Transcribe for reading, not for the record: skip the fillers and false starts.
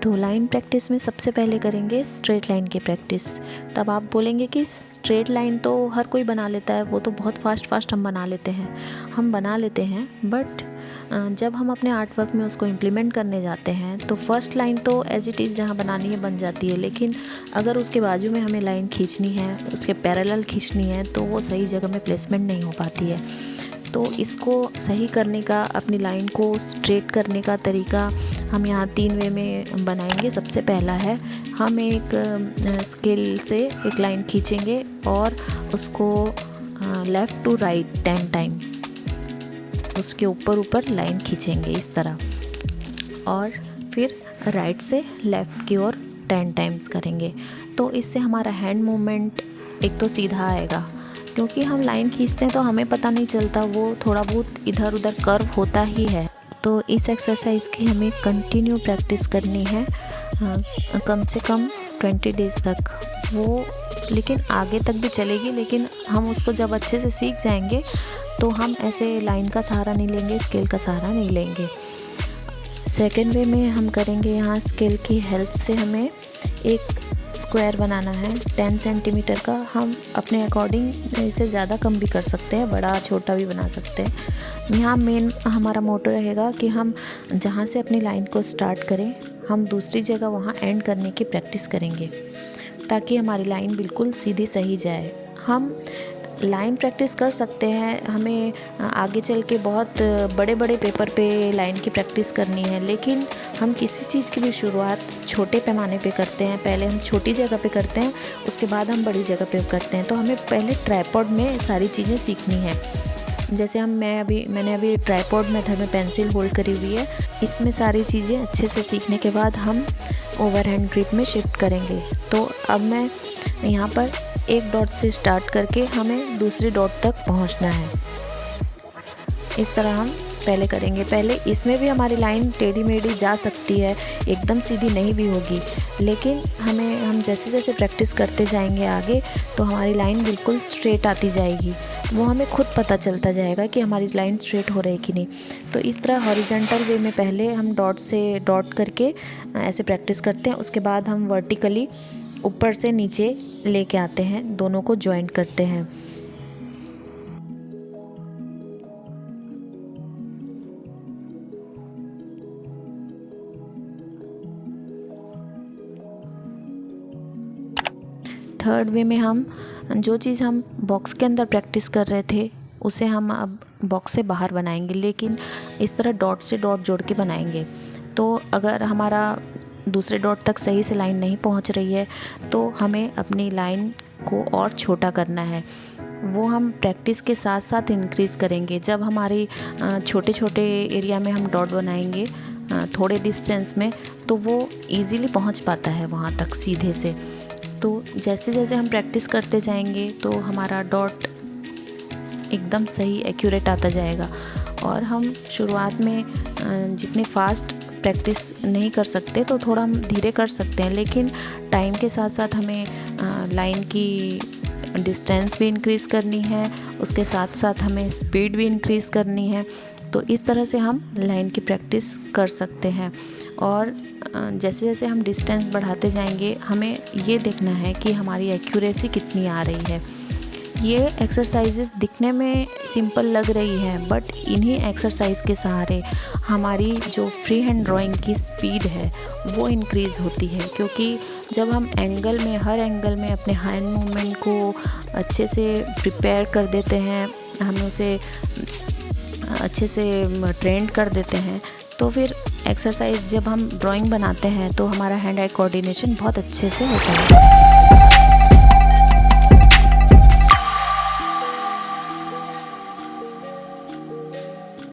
तो line practice में सबसे पहले करेंगे स्ट्रेट लाइन की प्रैक्टिस। तब आप बोलेंगे कि स्ट्रेट लाइन तो हर कोई बना लेता है, वो तो बहुत फास्ट हम बना लेते हैं। बट जब हम अपने आर्ट वर्क में उसको इम्प्लीमेंट करने जाते हैं तो फर्स्ट लाइन तो एज इट इज़ जहाँ बनानी है बन जाती है, लेकिन अगर उसके बाजू में हमें लाइन खींचनी है, उसके पैरेलल खींचनी है, तो वो सही जगह में प्लेसमेंट नहीं हो पाती है। तो इसको सही करने का, अपनी लाइन को स्ट्रेट करने का तरीका हम यहाँ 3 वे में बनाएंगे। सबसे पहला है, हम एक स्केल से एक लाइन खींचेंगे और उसको लेफ़्ट टू राइट 10 टाइम्स उसके ऊपर लाइन खींचेंगे इस तरह, और फिर राइट से लेफ़्ट की ओर 10 टाइम्स करेंगे। तो इससे हमारा हैंड मूवमेंट एक तो सीधा आएगा, क्योंकि हम लाइन खींचते हैं तो हमें पता नहीं चलता, वो थोड़ा बहुत इधर उधर कर्व होता ही है। तो इस एक्सरसाइज की हमें कंटिन्यू प्रैक्टिस करनी है, कम से कम 20 डेज़ तक। वो लेकिन आगे तक भी चलेगी, लेकिन हम उसको जब अच्छे से सीख जाएंगे तो हम ऐसे लाइन का सहारा नहीं लेंगे, स्केल का सहारा नहीं लेंगे। सेकेंड वे में हम करेंगे, यहाँ स्केल की हेल्प से हमें एक स्क्वायर बनाना है 10 सेंटीमीटर का। हम अपने अकॉर्डिंग इसे ज़्यादा कम भी कर सकते हैं, बड़ा छोटा भी बना सकते हैं। यहाँ मेन हमारा मोटो रहेगा कि हम जहाँ से अपनी लाइन को स्टार्ट करें, हम दूसरी जगह वहाँ एंड करने की प्रैक्टिस करेंगे, ताकि हमारी लाइन बिल्कुल सीधी सही जाए। हम लाइन प्रैक्टिस कर सकते हैं, हमें आगे चल के बहुत बड़े बड़े पेपर पे लाइन की प्रैक्टिस करनी है, लेकिन हम किसी चीज़ की भी शुरुआत छोटे पैमाने पे करते हैं। पहले हम छोटी जगह पे करते हैं, उसके बाद हम बड़ी जगह पे करते हैं। तो हमें पहले ट्राइपॉड में सारी चीज़ें सीखनी है। जैसे मैंने अभी ट्राइपॉड मेथड में पेंसिल होल्ड करी हुई है, इसमें सारी चीज़ें अच्छे से सीखने के बाद हम ओवरहैंड ग्रिप में शिफ्ट करेंगे। तो अब मैं यहाँ पर एक डॉट से स्टार्ट करके हमें दूसरी डॉट तक पहुँचना है। इस तरह हम पहले करेंगे। पहले इसमें भी हमारी लाइन टेढ़ी मेढ़ी जा सकती है, एकदम सीधी नहीं भी होगी, लेकिन हम जैसे जैसे प्रैक्टिस करते जाएंगे आगे, तो हमारी लाइन बिल्कुल स्ट्रेट आती जाएगी। वो हमें खुद पता चलता जाएगा कि हमारी लाइन स्ट्रेट हो रही है कि नहीं। तो इस तरह हॉरिजॉन्टल वे में पहले हम डॉट से डॉट करके ऐसे प्रैक्टिस करते हैं, उसके बाद हम वर्टिकली ऊपर से नीचे लेके आते हैं, दोनों को जॉइंट करते हैं। थर्ड वे में हम जो चीज़ हम बॉक्स के अंदर प्रैक्टिस कर रहे थे, उसे हम अब बॉक्स से बाहर बनाएंगे, लेकिन इस तरह डॉट से डॉट जोड़ के बनाएंगे। तो अगर हमारा दूसरे डॉट तक सही से लाइन नहीं पहुंच रही है, तो हमें अपनी लाइन को और छोटा करना है। वो हम प्रैक्टिस के साथ साथ इंक्रीज़ करेंगे। जब हमारी छोटे छोटे एरिया में हम डॉट बनाएंगे, थोड़े डिस्टेंस में, तो वो इजीली पहुंच पाता है वहाँ तक सीधे से। तो जैसे जैसे हम प्रैक्टिस करते जाएंगे तो हमारा डॉट एकदम सही एक्यूरेट आता जाएगा। और हम शुरुआत में जितने फास्ट प्रैक्टिस नहीं कर सकते, तो थोड़ा हम धीरे कर सकते हैं, लेकिन टाइम के साथ साथ हमें लाइन की डिस्टेंस भी इंक्रीज़ करनी है, उसके साथ साथ हमें स्पीड भी इंक्रीज़ करनी है। तो इस तरह से हम लाइन की प्रैक्टिस कर सकते हैं। और जैसे जैसे हम डिस्टेंस बढ़ाते जाएंगे, हमें ये देखना है कि हमारी एक्यूरेसी कितनी आ रही है। ये एक्सरसाइजेस दिखने में सिंपल लग रही है, बट इन्हीं एक्सरसाइज के सहारे हमारी जो फ्री हैंड ड्राइंग की स्पीड है वो इंक्रीज़ होती है। क्योंकि जब हम हर एंगल में अपने हैंड मूवमेंट को अच्छे से प्रिपेयर कर देते हैं, हम उसे अच्छे से ट्रेंड कर देते हैं, तो फिर एक्सरसाइज जब हम ड्राइंग बनाते हैं तो हमारा हैंड आई कोऑर्डिनेशन बहुत अच्छे से होता है।